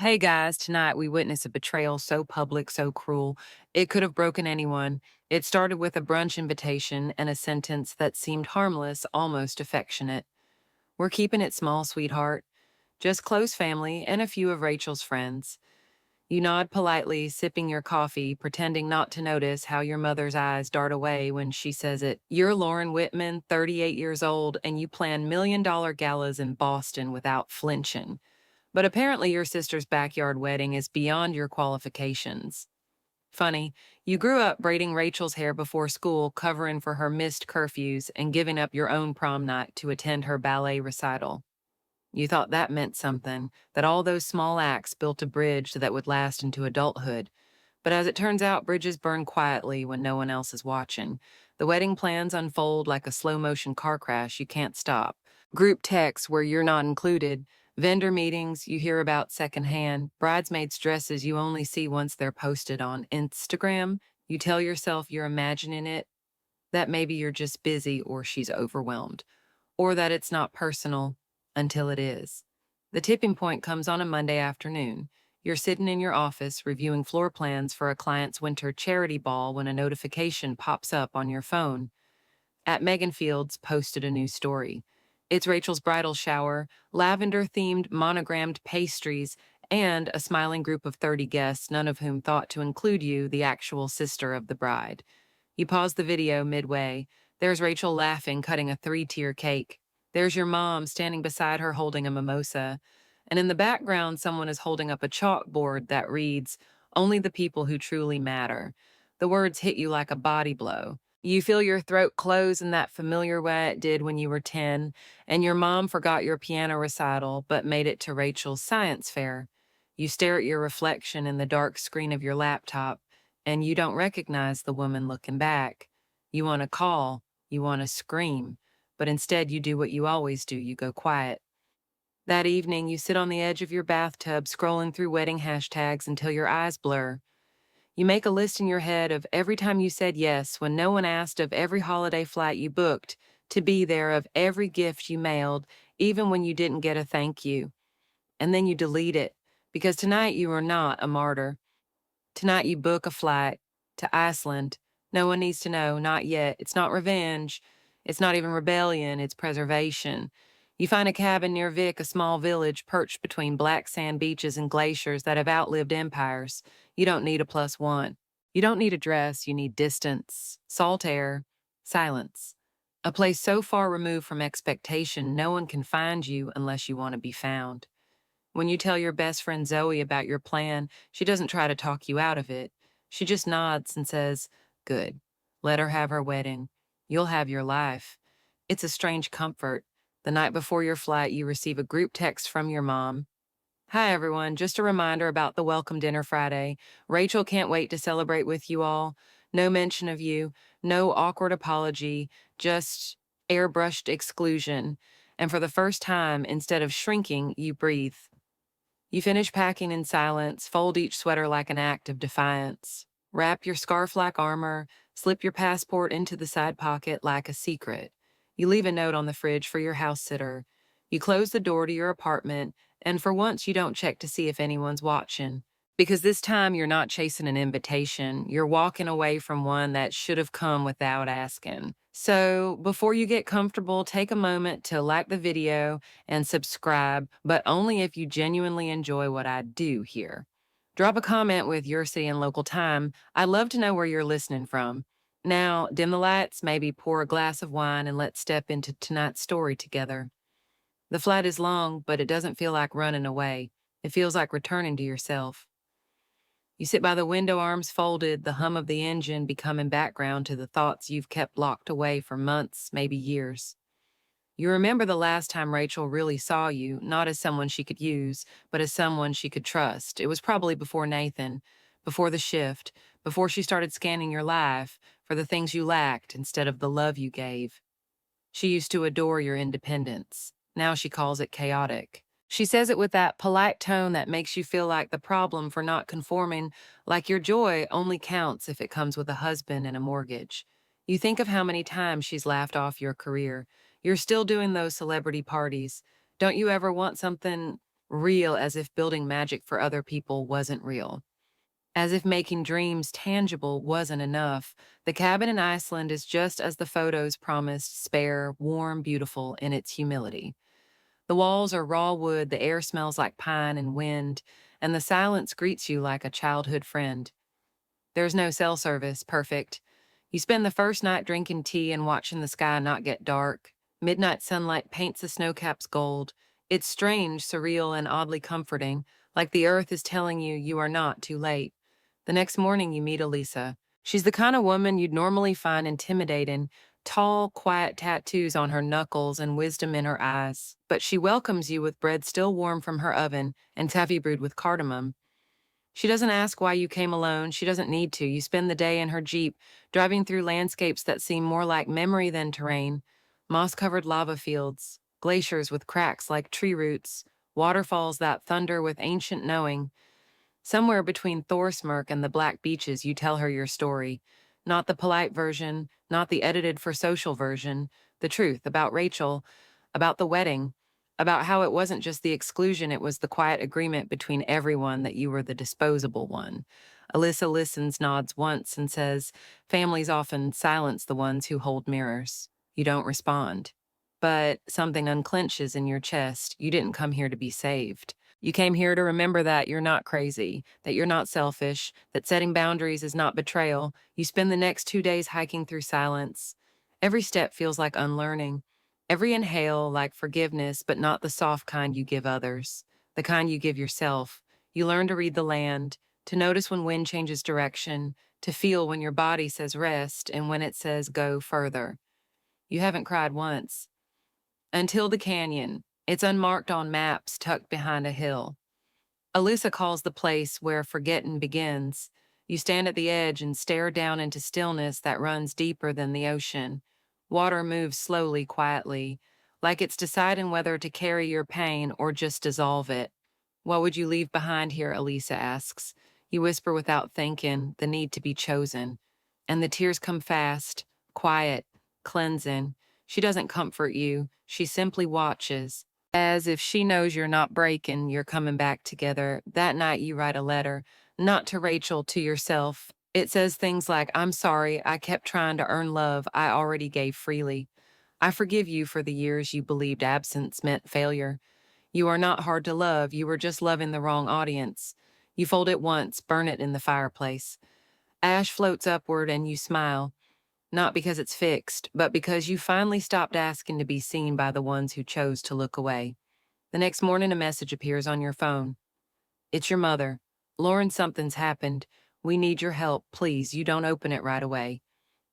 Hey guys, tonight we witnessed a betrayal so public, so cruel. It could have broken anyone. It started with a brunch invitation and a sentence that seemed harmless, almost affectionate. We're keeping it small, sweetheart. Just close family and a few of Rachel's friends. You nod politely, sipping your coffee, pretending not to notice how your mother's eyes dart away when she says it. You're Lauren Whitman, 38 years old, and you plan million-dollar galas in Boston without flinching. But apparently, your sister's backyard wedding is beyond your qualifications. Funny, you grew up braiding Rachel's hair before school, covering for her missed curfews, and giving up your own prom night to attend her ballet recital. You thought that meant something, that all those small acts built a bridge that would last into adulthood. But as it turns out, bridges burn quietly when no one else is watching. The wedding plans unfold like a slow motion car crash you can't stop. Group texts where you're not included, vendor meetings you hear about secondhand, bridesmaids' dresses you only see once they're posted on Instagram. You tell yourself you're imagining it, that maybe you're just busy or she's overwhelmed, or that it's not personal until it is. The tipping point comes on a Monday afternoon. You're sitting in your office reviewing floor plans for a client's winter charity ball when a notification pops up on your phone. At Megan Fields posted a new story. It's Rachel's bridal shower, lavender-themed monogrammed pastries, and a smiling group of 30 guests, none of whom thought to include you, the actual sister of the bride. You pause the video midway. There's Rachel laughing, cutting a three-tier cake. There's your mom standing beside her holding a mimosa. And in the background, someone is holding up a chalkboard that reads, "Only the people who truly matter." The words hit you like a body blow. You feel your throat close in that familiar way it did when you were 10, and your mom forgot your piano recital but made it to Rachel's science fair. You stare at your reflection in the dark screen of your laptop, and you don't recognize the woman looking back. You want to call, you want to scream, but instead you do what you always do, you go quiet. That evening, you sit on the edge of your bathtub scrolling through wedding hashtags until your eyes blur. You make a list in your head of every time you said yes when no one asked, of every holiday flight you booked to be there, of every gift you mailed, even when you didn't get a thank you. And then you delete it, because tonight you are not a martyr. Tonight you book a flight to Iceland. No one needs to know, not yet. It's not revenge. It's not even rebellion, it's preservation. You find a cabin near Vic, a small village perched between black sand beaches and glaciers that have outlived empires. You don't need a plus one. You don't need a dress, you need distance, salt air, silence. A place so far removed from expectation, no one can find you unless you want to be found. When you tell your best friend Zoe about your plan, she doesn't try to talk you out of it. She just nods and says, "Good. Let her have her wedding. You'll have your life." It's a strange comfort. The night before your flight, you receive a group text from your mom. "Hi, everyone. Just a reminder about the welcome dinner Friday. Rachel can't wait to celebrate with you all. No mention of you, no awkward apology, just airbrushed exclusion. And for the first time, instead of shrinking, you breathe." You finish packing in silence, fold each sweater like an act of defiance. Wrap your scarf like armor, slip your passport into the side pocket like a secret. You leave a note on the fridge for your house sitter. You close the door to your apartment, and for once you don't check to see if anyone's watching. Because this time you're not chasing an invitation, you're walking away from one that should have come without asking. So before you get comfortable, take a moment to like the video and subscribe, but only if you genuinely enjoy what I do here. Drop a comment with your city and local time. I'd love to know where you're listening from. Now, dim the lights, maybe pour a glass of wine, and let's step into tonight's story together. The flight is long, but it doesn't feel like running away. It feels like returning to yourself. You sit by the window, arms folded, the hum of the engine becoming background to the thoughts you've kept locked away for months, maybe years. You remember the last time Rachel really saw you, not as someone she could use, but as someone she could trust. It was probably before Nathan, before the shift, before she started scanning your life for the things you lacked instead of the love you gave. She used to adore your independence. Now she calls it chaotic. She says it with that polite tone that makes you feel like the problem for not conforming, like your joy only counts if it comes with a husband and a mortgage. You think of how many times she's laughed off your career. You're still doing those celebrity parties. Don't you ever want something Real as if building magic for other people wasn't real. As if making dreams tangible wasn't enough, the cabin in Iceland is just as the photos promised, spare, warm, beautiful in its humility. The walls are raw wood, the air smells like pine and wind, and the silence greets you like a childhood friend. There's no cell service, perfect. You spend the first night drinking tea and watching the sky not get dark. Midnight sunlight paints the snowcaps gold. It's strange, surreal, and oddly comforting, like the earth is telling you you are not too late. The next morning, you meet Elisa. She's the kind of woman you'd normally find intimidating, tall, quiet tattoos on her knuckles and wisdom in her eyes. But she welcomes you with bread still warm from her oven and taffy brewed with cardamom. She doesn't ask why you came alone. She doesn't need to. You spend the day in her Jeep, driving through landscapes that seem more like memory than terrain. Moss-covered lava fields, glaciers with cracks like tree roots, waterfalls that thunder with ancient knowing. Somewhere between Thorsmork and the Black Beaches, you tell her your story. Not the polite version, not the edited for social version, the truth about Rachel, about the wedding, about how it wasn't just the exclusion, it was the quiet agreement between everyone that you were the disposable one. Alyssa listens, nods once, and says, families often silence the ones who hold mirrors. You don't respond. But something unclenches in your chest. You didn't come here to be saved. You came here to remember that you're not crazy, that you're not selfish, that setting boundaries is not betrayal. You spend the next 2 days hiking through silence. Every step feels like unlearning. Every inhale like forgiveness, but not the soft kind you give others, the kind you give yourself. You learn to read the land, to notice when wind changes direction, to feel when your body says rest and when it says go further. You haven't cried once. Until the canyon. It's unmarked on maps, tucked behind a hill. Alyssa calls the place where forgetting begins. You stand at the edge and stare down into stillness that runs deeper than the ocean. Water moves slowly, quietly, like it's deciding whether to carry your pain or just dissolve it. What would you leave behind here? Elisa asks. You whisper without thinking, the need to be chosen. And the tears come fast, quiet, cleansing. She doesn't comfort you. She simply watches. As if she knows you're not breaking, you're coming back together. That night you write a letter, not to Rachel, to yourself. It says things like, I'm sorry, I kept trying to earn love I already gave freely. I forgive you for the years you believed absence meant failure. You are not hard to love, you were just loving the wrong audience. You fold it once, burn it in the fireplace. Ash floats upward and you smile, not because it's fixed, but because you finally stopped asking to be seen by the ones who chose to look away. The next morning, a message appears on your phone. It's your mother. Lauren, something's happened. We need your help, please. You don't open it right away.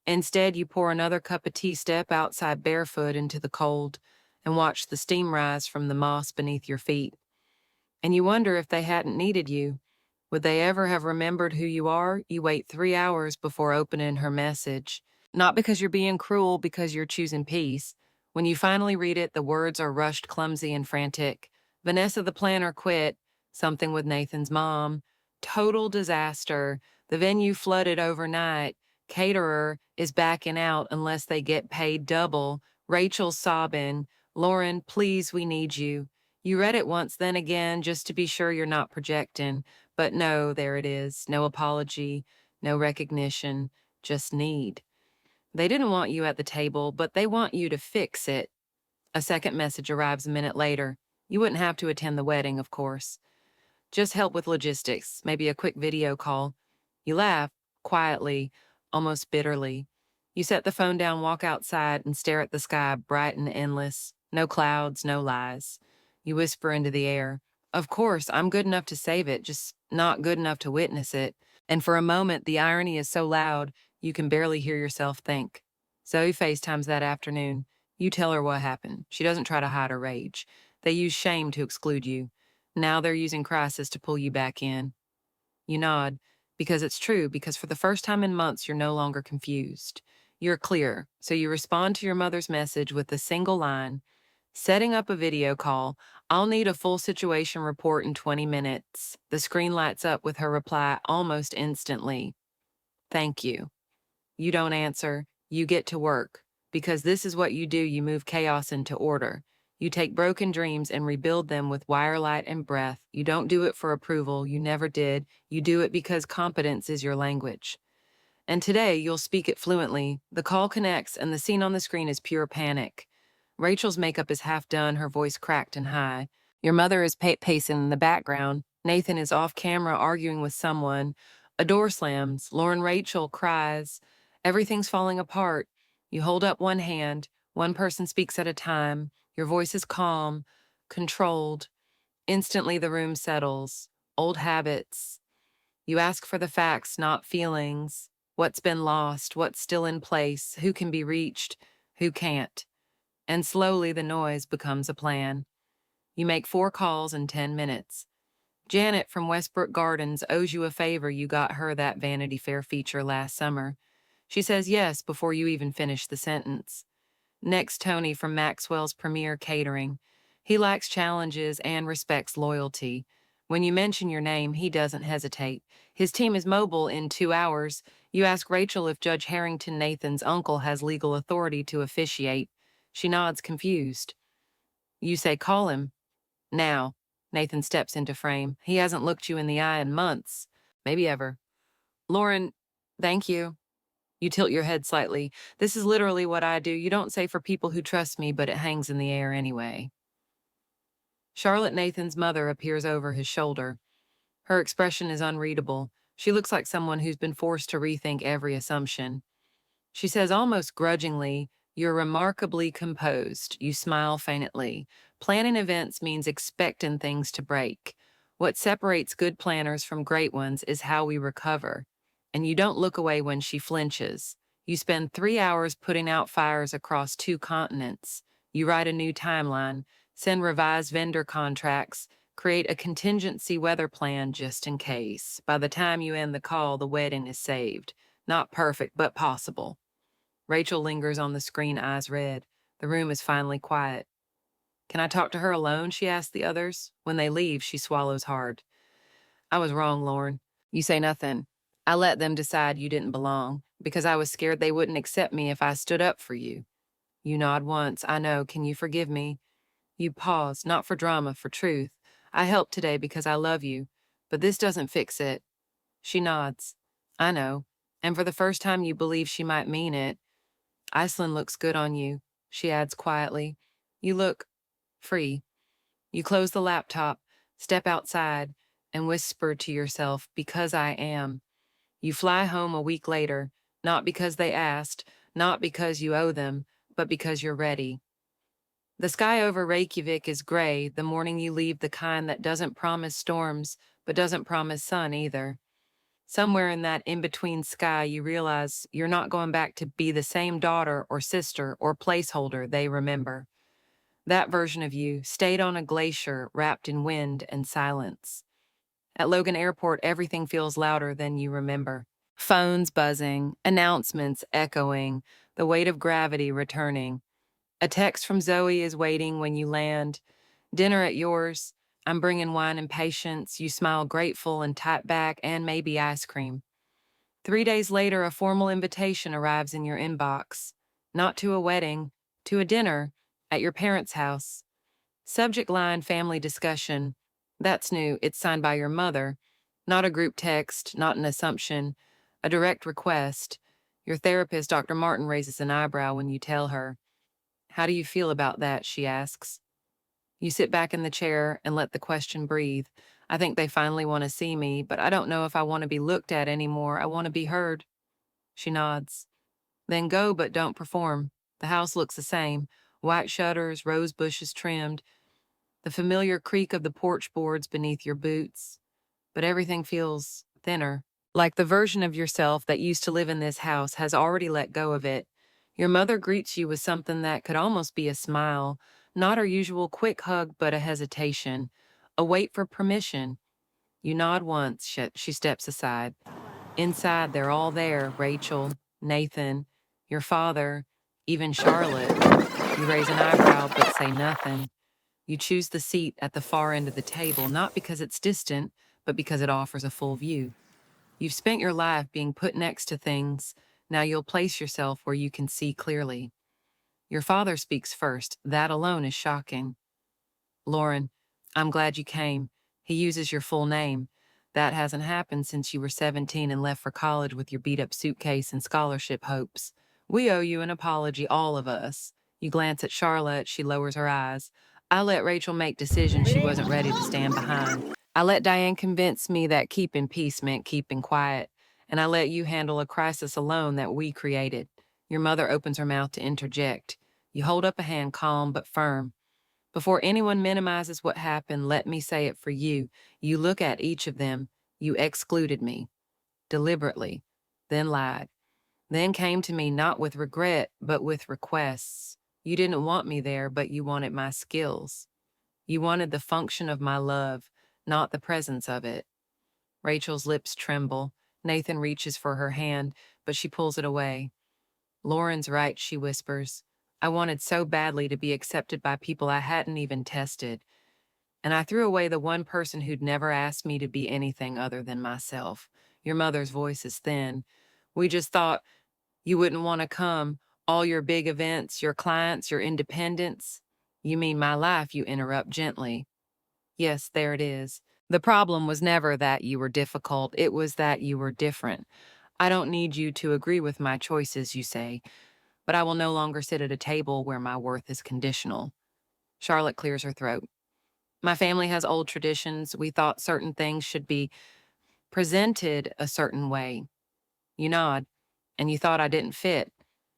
Instead, you pour another cup of tea, step outside barefoot into the cold, and watch the steam rise from the moss beneath your feet. And you wonder if they hadn't needed you. Would they ever have remembered who you are? You wait 3 hours before opening her message. Not because you're being cruel, because you're choosing peace. When you finally read it, the words are rushed, clumsy, and frantic. Vanessa the planner quit. Something with Nathan's mom. Total disaster. The venue flooded overnight. Caterer is backing out unless they get paid double. Rachel's sobbing. Lauren, please, we need you. You read it once, then again, just to be sure you're not projecting. But no, there it is. No apology, no recognition, just need. They didn't want you at the table, but they want you to fix it. A second message arrives a minute later. You wouldn't have to attend the wedding, of course. Just help with logistics, maybe a quick video call. You laugh, quietly, almost bitterly. You set the phone down, walk outside, and stare at the sky, bright and endless. No clouds, no lies. You whisper into the air, of course, I'm good enough to save it, just not good enough to witness it. And for a moment, the irony is so loud, you can barely hear yourself think. Zoe FaceTimes that afternoon. You tell her what happened. She doesn't try to hide her rage. They use shame to exclude you. Now they're using crisis to pull you back in. You nod, because it's true, because for the first time in months, you're no longer confused. You're clear, so you respond to your mother's message with a single line. Setting up a video call. I'll need a full situation report in 20 minutes. The screen lights up with her reply almost instantly. Thank you. You don't answer. You get to work. Because this is what you do, you move chaos into order. You take broken dreams and rebuild them with wirelight and breath. You don't do it for approval. You never did. You do it because competence is your language. And today, you'll speak it fluently. The call connects, and the scene on the screen is pure panic. Rachel's makeup is half done, her voice cracked and high. Your mother is pacing in the background. Nathan is off camera arguing with someone. A door slams. Lauren Rachel cries. Everything's falling apart. You hold up one hand. One person speaks at a time. Your voice is calm, controlled. Instantly, the room settles. Old habits. You ask for the facts, not feelings. What's been lost? What's still in place? Who can be reached? Who can't? And slowly the noise becomes a plan. You make 4 calls in 10 minutes. Janet from Westbrook Gardens owes you a favor. You got her that Vanity Fair feature last summer. She says yes before you even finish the sentence. Next, Tony from Maxwell's Premier Catering. He likes challenges and respects loyalty. When you mention your name, he doesn't hesitate. His team is mobile in 2 hours. You ask Rachel if Judge Harrington, Nathan's uncle, has legal authority to officiate. She nods, confused. You say, call him. Now. Nathan steps into frame. He hasn't looked you in the eye in months, maybe ever. Lauren, thank you. You tilt your head slightly. This is literally what I do. You don't say for people who trust me, but it hangs in the air anyway. Charlotte, Nathan's mother, appears over his shoulder. Her expression is unreadable. She looks like someone who's been forced to rethink every assumption. She says almost grudgingly, "You're remarkably composed." You smile faintly. Planning events means expecting things to break. What separates good planners from great ones is how we recover. And you don't look away when she flinches. You spend 3 hours putting out fires across 2 continents. You write a new timeline, send revised vendor contracts, create a contingency weather plan just in case. By the time you end the call, the wedding is saved. Not perfect, but possible. Rachel lingers on the screen, eyes red. The room is finally quiet. Can I talk to her alone? She asks the others. When they leave, she swallows hard. I was wrong, Lauren. You say nothing. I let them decide you didn't belong, because I was scared they wouldn't accept me if I stood up for you. You nod once. I know. Can you forgive me? You pause, not for drama, for truth. I helped today because I love you, but this doesn't fix it. She nods. I know. And for the first time, you believe she might mean it. Iceland looks good on you, she adds quietly. You look free. You close the laptop, step outside, and whisper to yourself, because I am. You fly home a week later, not because they asked, not because you owe them, but because you're ready. The sky over Reykjavik is gray, the morning you leave, the kind that doesn't promise storms, but doesn't promise sun either. Somewhere in that in-between sky, you realize you're not going back to be the same daughter or sister or placeholder they remember. That version of you stayed on a glacier wrapped in wind and silence. At Logan Airport, everything feels louder than you remember. Phones buzzing, announcements echoing, the weight of gravity returning. A text from Zoe is waiting when you land. Dinner at yours. I'm bringing wine and patience. You smile grateful and type back, and maybe ice cream. 3 days later, a formal invitation arrives in your inbox. Not to a wedding, to a dinner at your parents' house. Subject line, family discussion. That's new. It's signed by your mother. Not a group text, not an assumption. A direct request. Your therapist, Dr. Martin, raises an eyebrow when you tell her. How do you feel about that? She asks. You sit back in the chair and let the question breathe. I think they finally want to see me, but I don't know if I want to be looked at anymore. I want to be heard. She nods. Then go, but don't perform. The house looks the same. White shutters, rose bushes trimmed, the familiar creak of the porch boards beneath your boots. But everything feels thinner. Like the version of yourself that used to live in this house has already let go of it. Your mother greets you with something that could almost be a smile, not her usual quick hug, but a hesitation, a wait for permission. You nod once, she steps aside. Inside, they're all there, Rachel, Nathan, your father, even Charlotte. You raise an eyebrow but say nothing. You choose the seat at the far end of the table, not because it's distant, but because it offers a full view. You've spent your life being put next to things. Now you'll place yourself where you can see clearly. Your father speaks first. That alone is shocking. Lauren, I'm glad you came. He uses your full name. That hasn't happened since you were 17 and left for college with your beat up suitcase and scholarship hopes. We owe you an apology, all of us. You glance at Charlotte, she lowers her eyes. I let Rachel make decisions she wasn't ready to stand behind. I let Diane convince me that keeping peace meant keeping quiet. And I let you handle a crisis alone that we created. Your mother opens her mouth to interject. You hold up a hand, calm but firm. Before anyone minimizes what happened, let me say it for you. You look at each of them. You excluded me, deliberately, then lied, then came to me not with regret, but with requests. You didn't want me there, but you wanted my skills. You wanted the function of my love, not the presence of it. Rachel's lips tremble. Nathan reaches for her hand, but she pulls it away. Lauren's right, she whispers. I wanted so badly to be accepted by people I hadn't even tested. And I threw away the one person who'd never asked me to be anything other than myself. Your mother's voice is thin. We just thought you wouldn't want to come. All your big events, your clients, your independence. You mean my life, you interrupt gently. Yes, there it is. The problem was never that you were difficult. It was that you were different. I don't need you to agree with my choices, you say, but I will no longer sit at a table where my worth is conditional. Charlotte clears her throat. My family has old traditions. We thought certain things should be presented a certain way. You nod, and you thought I didn't fit.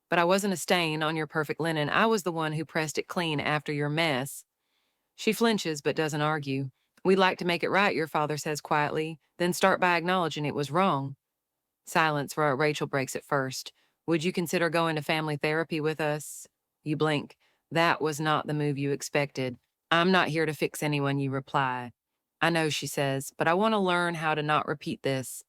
But I wasn't a stain on your perfect linen. I was the one who pressed it clean after your mess. She flinches but doesn't argue. We'd like to make it right, your father says quietly, then start by acknowledging it was wrong. Silence where Rachel breaks it first. Would you consider going to family therapy with us? You blink. That was not the move you expected. I'm not here to fix anyone, you reply. I know, she says, but I want to learn how to not repeat this.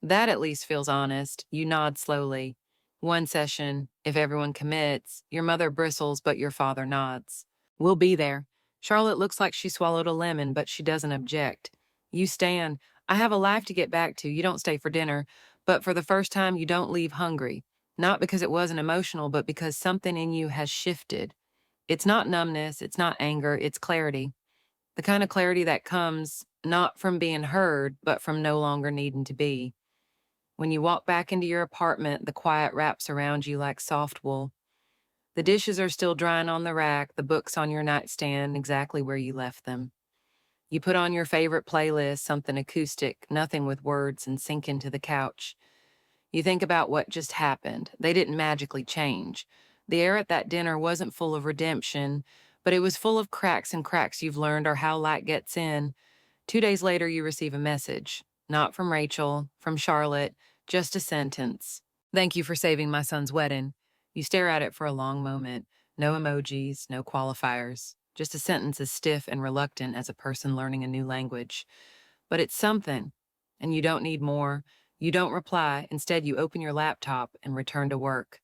That at least feels honest. You nod slowly. One session, if everyone commits. Your mother bristles, but your father nods. We'll be there. Charlotte looks like she swallowed a lemon, but she doesn't object. You stand. I have a life to get back to. You don't stay for dinner, but for the first time, you don't leave hungry. Not because it wasn't emotional, but because something in you has shifted. It's not numbness, it's not anger, it's clarity. The kind of clarity that comes not from being heard, but from no longer needing to be. When you walk back into your apartment, the quiet wraps around you like soft wool. The dishes are still drying on the rack, the books on your nightstand exactly where you left them. You put on your favorite playlist, something acoustic, nothing with words, and sink into the couch. You think about what just happened. They didn't magically change. The air at that dinner wasn't full of redemption, but it was full of cracks and cracks you've learned are how light gets in. 2 days later, you receive a message. Not from Rachel, from Charlotte, just a sentence. Thank you for saving my son's wedding. You stare at it for a long moment. No emojis, no qualifiers. Just a sentence as stiff and reluctant as a person learning a new language. But it's something, and you don't need more. You don't reply. Instead, you open your laptop and return to work.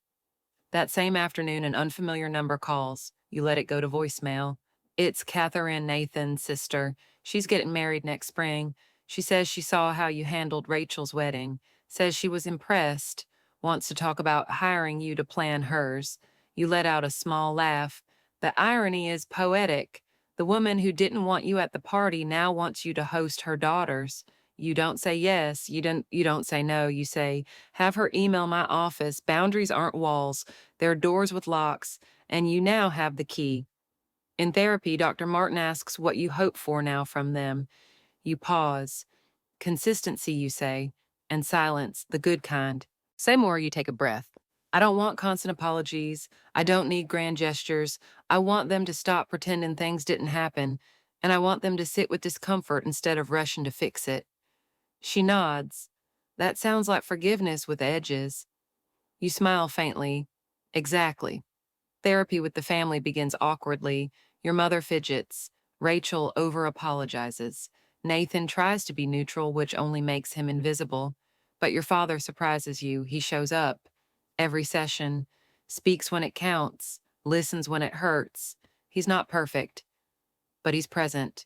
That same afternoon, an unfamiliar number calls. You let it go to voicemail. It's Catherine, Nathan's sister. She's getting married next spring. She says she saw how you handled Rachel's wedding, says she was impressed, wants to talk about hiring you to plan hers. You let out a small laugh. The irony is poetic. The woman who didn't want you at the party now wants you to host her daughters. You don't say yes, you don't say no, you say, have her email my office. Boundaries aren't walls, they're doors with locks, and you now have the key. In therapy, Dr. Martin asks what you hope for now from them. You pause. Consistency, you say, and silence, the good kind. Say more, you take a breath. I don't want constant apologies. I don't need grand gestures. I want them to stop pretending things didn't happen, and I want them to sit with discomfort instead of rushing to fix it. She nods. That sounds like forgiveness with edges. You smile faintly. Exactly. Therapy with the family begins awkwardly. Your mother fidgets. Rachel over-apologizes. Nathan tries to be neutral, which only makes him invisible. But your father surprises you. He shows up. Every session. Speaks when it counts. Listens when it hurts. He's not perfect, but he's present.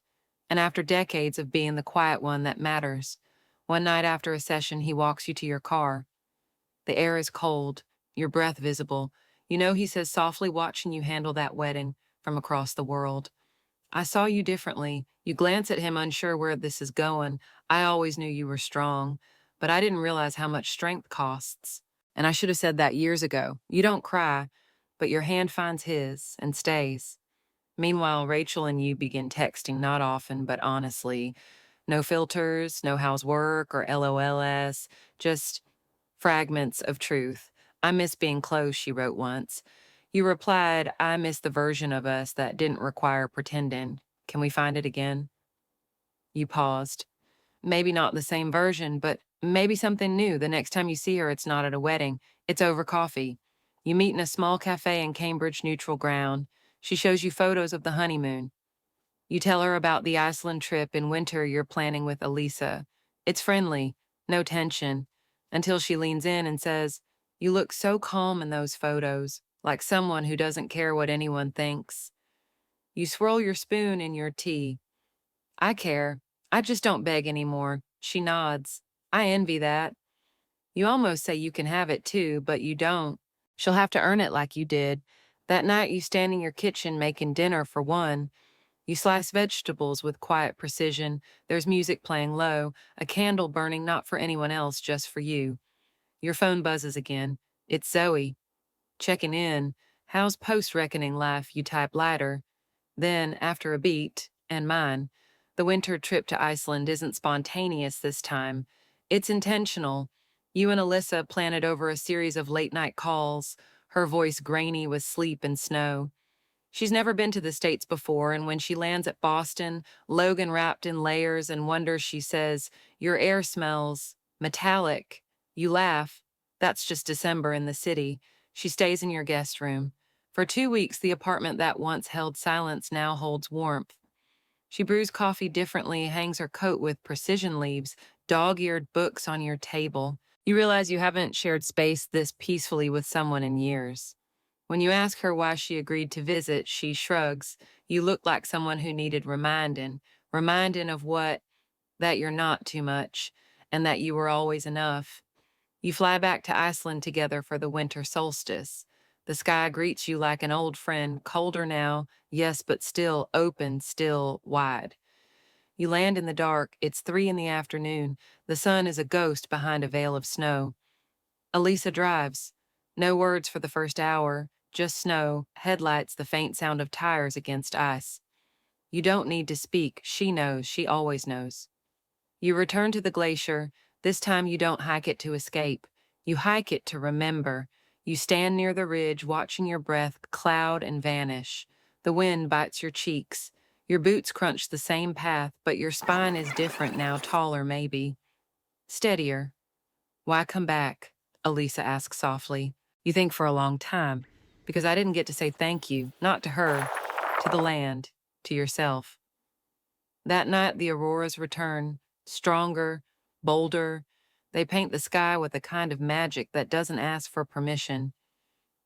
And after decades of being the quiet one that matters, one night after a session, he walks you to your car. The air is cold, your breath visible. He says softly watching you handle that wedding from across the world. I saw you differently. You glance at him unsure where this is going. I always knew you were strong, but I didn't realize how much strength costs. And I should have said that years ago. You don't cry, but your hand finds his and stays. Meanwhile, Rachel and you begin texting, not often, but honestly. No filters, no how's work or LOLS, just fragments of truth. I miss being close, she wrote once. You replied, I miss the version of us that didn't require pretending. Can we find it again? You paused. Maybe not the same version, but maybe something new. The next time you see her, it's not at a wedding, it's over coffee. You meet in a small cafe in Cambridge Neutral Ground. She shows you photos of the honeymoon. You tell her about the Iceland trip in winter you're planning with Elisa. It's friendly, no tension, until she leans in and says, You look so calm in those photos, like someone who doesn't care what anyone thinks. You swirl your spoon in your tea. I care. I just don't beg anymore. She nods. I envy that. You almost say you can have it too, but you don't. She'll have to earn it like you did. That night you stand in your kitchen making dinner for one. You slice vegetables with quiet precision. There's music playing low, a candle burning not for anyone else, just for you. Your phone buzzes again. It's Zoe. Checking in. How's post-reckoning life? You type lighter. Then, after a beat, and mine, the winter trip to Iceland isn't spontaneous this time. It's intentional. You and Alyssa plan it over a series of late-night calls, her voice grainy with sleep and snow. She's never been to the States before, and when she lands at Boston, Logan wrapped in layers and wonders, she says, Your air smells metallic. You laugh. That's just December in the city. She stays in your guest room. For 2 weeks, the apartment that once held silence now holds warmth. She brews coffee differently, hangs her coat with precision leaves, dog-eared books on your table. You realize you haven't shared space this peacefully with someone in years. When you ask her why she agreed to visit, she shrugs. You look like someone who needed reminding of what, that you're not too much, and that you were always enough. You fly back to Iceland together for the winter solstice. The sky greets you like an old friend, colder now, yes, but still open, still wide. You land in the dark. It's 3 in the afternoon. The sun is a ghost behind a veil of snow. Elisa drives. No words for the first hour, just snow, headlights, the faint sound of tires against ice. You don't need to speak. She knows. She always knows. You return to the glacier. This time you don't hike it to escape. You hike it to remember. You stand near the ridge, watching your breath cloud and vanish. The wind bites your cheeks. Your boots crunch the same path, but your spine is different now, taller maybe. Steadier. Why come back? Elisa asks softly. You think for a long time, because I didn't get to say thank you, not to her, to the land, to yourself. That night the auroras return, stronger, bolder. They paint the sky with a kind of magic that doesn't ask for permission.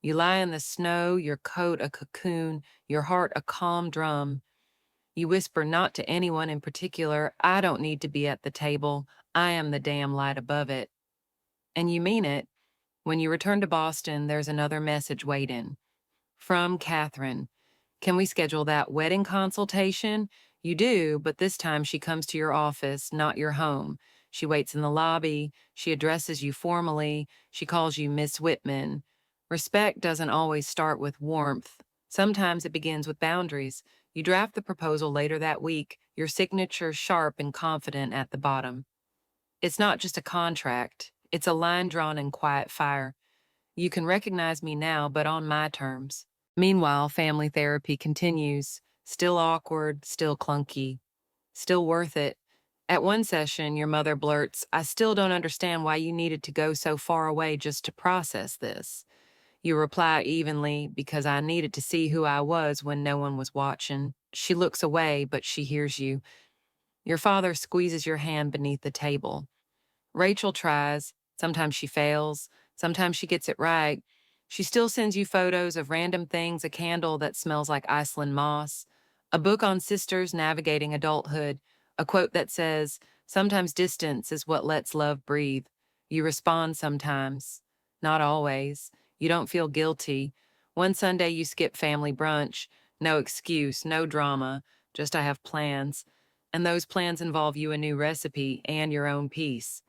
You lie in the snow, your coat a cocoon, your heart a calm drum. You whisper not to anyone in particular, I don't need to be at the table, I am the damn light above it. And you mean it. When you return to Boston, there's another message waiting. From Catherine. Can we schedule that wedding consultation? You do, but this time she comes to your office, not your home. She waits in the lobby. She addresses you formally. She calls you Miss Whitman. Respect doesn't always start with warmth. Sometimes it begins with boundaries. You draft the proposal later that week, your signature sharp and confident at the bottom. It's not just a contract. It's a line drawn in quiet fire. You can recognize me now, but on my terms. Meanwhile, family therapy continues. Still awkward, still clunky, still worth it. At one session, your mother blurts, I still don't understand why you needed to go so far away just to process this. You reply evenly, because I needed to see who I was when no one was watching. She looks away, but she hears you. Your father squeezes your hand beneath the table. Rachel tries. Sometimes she fails. Sometimes she gets it right. She still sends you photos of random things, a candle that smells like Iceland moss, a book on sisters navigating adulthood, a quote that says, Sometimes distance is what lets love breathe. You respond sometimes. Not always. You don't feel guilty. One Sunday you skip family brunch. No excuse, no drama, just I have plans. And those plans involve you a new recipe and your own piece.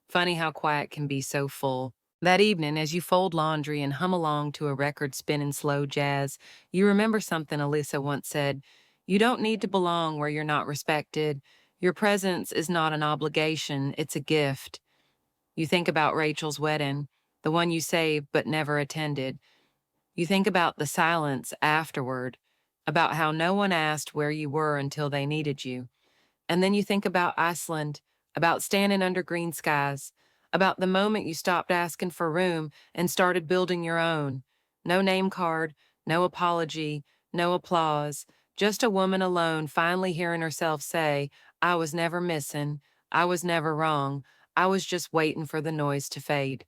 Funny how quiet can be so full. That evening, as you fold laundry and hum along to a record spinning slow jazz, you remember something Alyssa once said. You don't need to belong where you're not respected. Your presence is not an obligation, it's a gift. You think about Rachel's wedding, the one you saved but never attended. You think about the silence afterward, about how no one asked where you were until they needed you. And then you think about Iceland, about standing under green skies, about the moment you stopped asking for room and started building your own. No name card, no apology, no applause, just a woman alone finally hearing herself say, I was never missing, I was never wrong, I was just waiting for the noise to fade.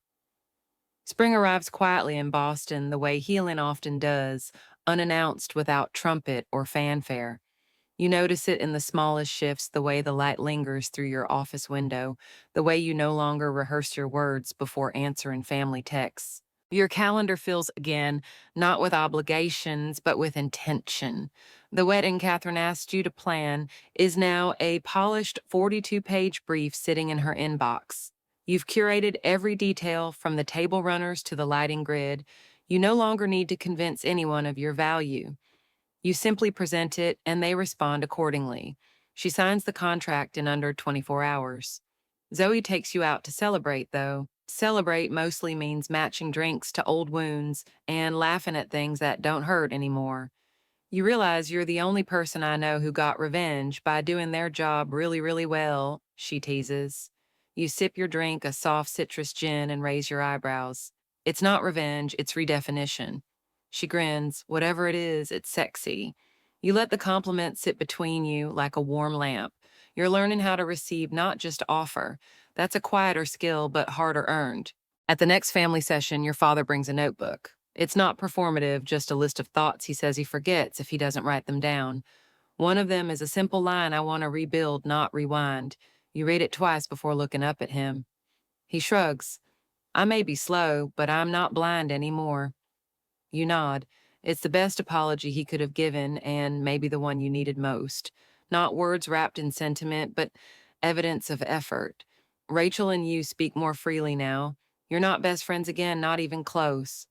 Spring arrives quietly in Boston the way healing often does, unannounced without trumpet or fanfare. You notice it in the smallest shifts, the way the light lingers through your office window, the way you no longer rehearse your words before answering family texts. Your calendar fills again, not with obligations, but with intention. The wedding Catherine asked you to plan is now a polished 42-page brief sitting in her inbox. You've curated every detail from the table runners to the lighting grid. You no longer need to convince anyone of your value. You simply present it, and they respond accordingly. She signs the contract in under 24 hours. Zoe takes you out to celebrate, though. Celebrate mostly means matching drinks to old wounds and laughing at things that don't hurt anymore. You realize you're the only person I know who got revenge by doing their job really, really well, she teases. You sip your drink, a soft citrus gin, and raise your eyebrows. It's not revenge, it's redefinition. She grins. Whatever it is, it's sexy. You let the compliment sit between you like a warm lamp. You're learning how to receive, not just offer. That's a quieter skill, but harder earned. At the next family session, your father brings a notebook. It's not performative, just a list of thoughts he says he forgets if he doesn't write them down. One of them is a simple line, I want to rebuild, not rewind. You read it twice before looking up at him. He shrugs. I may be slow, but I'm not blind anymore. You nod. It's the best apology he could have given, and maybe the one you needed most. Not words wrapped in sentiment, but evidence of effort. Rachel and you speak more freely now. You're not best friends again, not even close.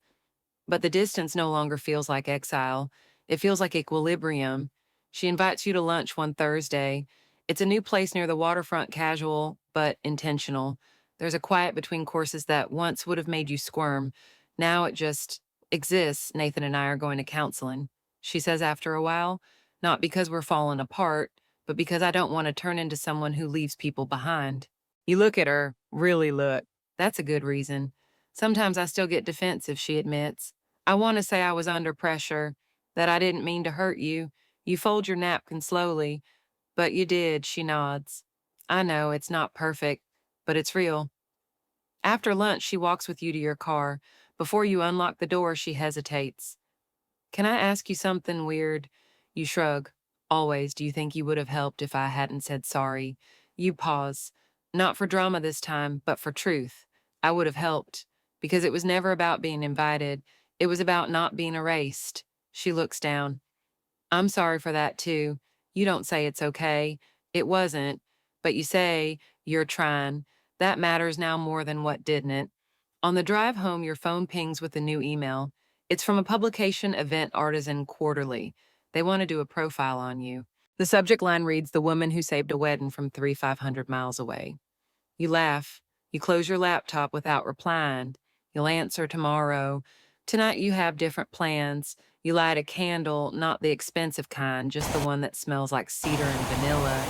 But the distance no longer feels like exile. It feels like equilibrium. She invites you to lunch one Thursday. It's a new place near the waterfront, casual, but intentional. There's a quiet between courses that once would have made you squirm. Now it just exists. Nathan and I are going to counseling. She says after a while, not because we're falling apart, but because I don't want to turn into someone who leaves people behind. You look at her, really look. That's a good reason. Sometimes I still get defensive, she admits. I want to say I was under pressure, that I didn't mean to hurt you. You fold your napkin slowly, but you did, she nods. I know, it's not perfect, but it's real. After lunch, she walks with you to your car. Before you unlock the door, she hesitates. Can I ask you something weird? You shrug. Always, do you think you would have helped if I hadn't said sorry? You pause. Not for drama this time, but for truth. I would have helped, because it was never about being invited. It was about not being erased. She looks down. I'm sorry for that too. You don't say it's okay. It wasn't. But you say you're trying. That matters now more than what didn't. On the drive home, your phone pings with a new email. It's from a publication, Event Artisan Quarterly. They want to do a profile on you. The subject line reads, The Woman Who Saved a Wedding from 3,500 Miles Away. You laugh. You close your laptop without replying. You'll answer tomorrow. Tonight you have different plans. You light a candle, not the expensive kind, just the one that smells like cedar and vanilla,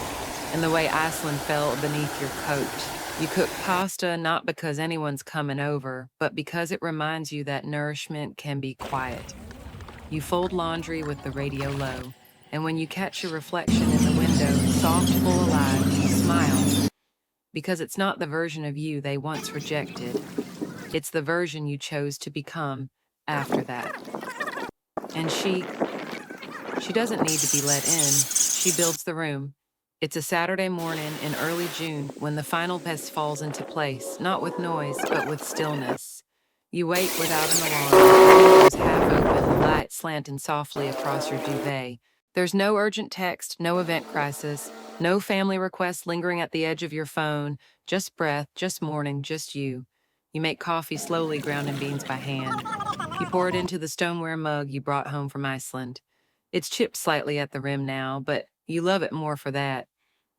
and the way Iceland felt beneath your coat. You cook pasta not because anyone's coming over, but because it reminds you that nourishment can be quiet. You fold laundry with the radio low, and when you catch your reflection in the window, soft, full, alive, you smile, because it's not the version of you they once rejected. It's the version you chose to become after that. And she doesn't need to be let in. She builds the room. It's a Saturday morning in early June when the final piece falls into place, not with noise, but with stillness. You wake without an alarm, the windows half open, the light slanting softly across your duvet. There's no urgent text, no event crisis, no family request lingering at the edge of your phone, just breath, just morning, just you. You make coffee slowly, grounding beans by hand. You pour it into the stoneware mug you brought home from Iceland. It's chipped slightly at the rim now, but you love it more for that.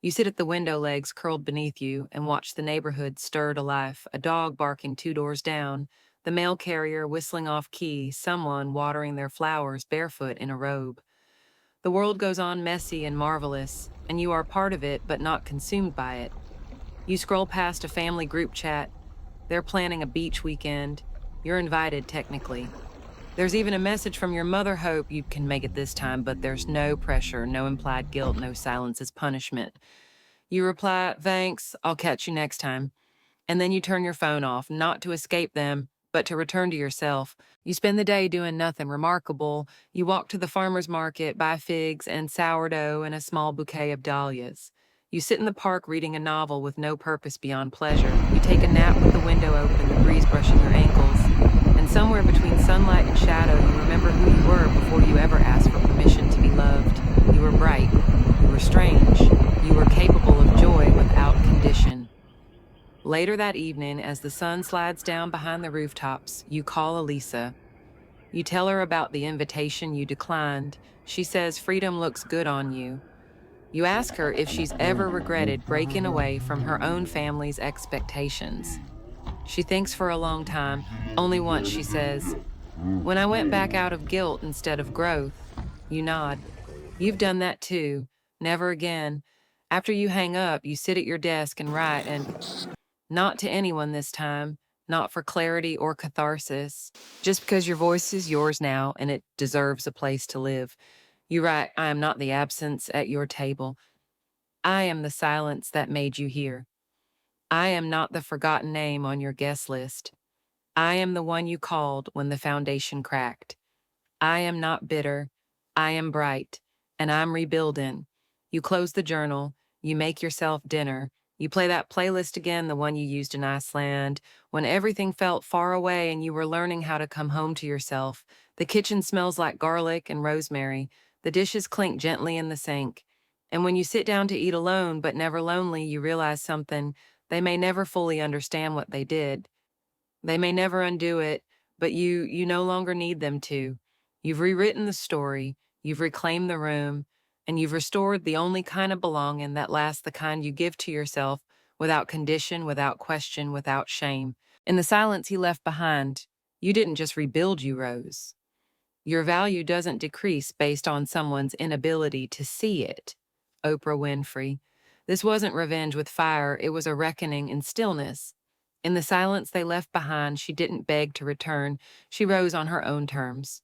You sit at the window legs curled beneath you and watch the neighborhood stir to life, a dog barking 2 doors down, the mail carrier whistling off key, someone watering their flowers barefoot in a robe. The world goes on messy and marvelous, and you are part of it but not consumed by it. You scroll past a family group chat. They're planning a beach weekend. You're invited, technically. There's even a message from your mother: hope you can make it this time, but there's no pressure, no implied guilt, no silence as punishment. You reply, thanks, I'll catch you next time. And then you turn your phone off, not to escape them, but to return to yourself. You spend the day doing nothing remarkable. You walk to the farmer's market, buy figs and sourdough and a small bouquet of dahlias. You sit in the park reading a novel with no purpose beyond pleasure. You take a nap with the window open, the breeze brushing your ankles. And somewhere between sunlight and shadow, you remember who you were before you ever asked for permission to be loved. You were bright. You were strange. You were capable of joy without condition. Later that evening, as the sun slides down behind the rooftops, you call Elisa. You tell her about the invitation you declined. She says freedom looks good on you. You ask her if she's ever regretted breaking away from her own family's expectations. She thinks for a long time. Only once she says, "When I went back out of guilt instead of growth." You nod. You've done that too. Never again. After you hang up, you sit at your desk and write, and not to anyone this time, not for clarity or catharsis, just because your voice is yours now and it deserves a place to live. You write, I am not the absence at your table. I am the silence that made you here. I am not the forgotten name on your guest list. I am the one you called when the foundation cracked. I am not bitter. I am bright, and I'm rebuilding. You close the journal. You make yourself dinner. You play that playlist again, the one you used in Iceland, when everything felt far away and you were learning how to come home to yourself. The kitchen smells like garlic and rosemary. The dishes clink gently in the sink. And when you sit down to eat alone but never lonely, you realize something. They may never fully understand what they did. They may never undo it, but you no longer need them to. You've rewritten the story, you've reclaimed the room, and you've restored the only kind of belonging that lasts, the kind you give to yourself without condition, without question, without shame. In the silence he left behind, you didn't just rebuild, you rose. Your value doesn't decrease based on someone's inability to see it. Oprah Winfrey. This wasn't revenge with fire, it was a reckoning in stillness. In the silence they left behind, she didn't beg to return. She rose on her own terms.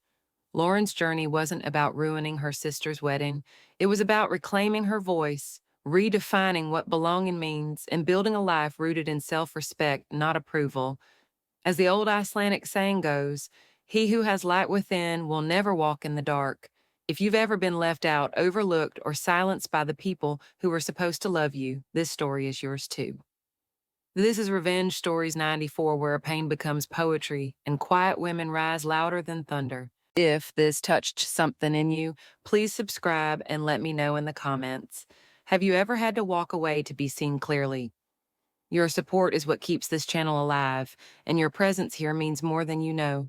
Lauren's journey wasn't about ruining her sister's wedding. It was about reclaiming her voice, redefining what belonging means, and building a life rooted in self-respect, not approval. As the old Icelandic saying goes, he who has light within will never walk in the dark. If you've ever been left out, overlooked, or silenced by the people who were supposed to love you, this story is yours too. This is Revenge Stories 94, where pain becomes poetry and quiet women rise louder than thunder. If this touched something in you, please subscribe and let me know in the comments. Have you ever had to walk away to be seen clearly? Your support is what keeps this channel alive, and your presence here means more than you know.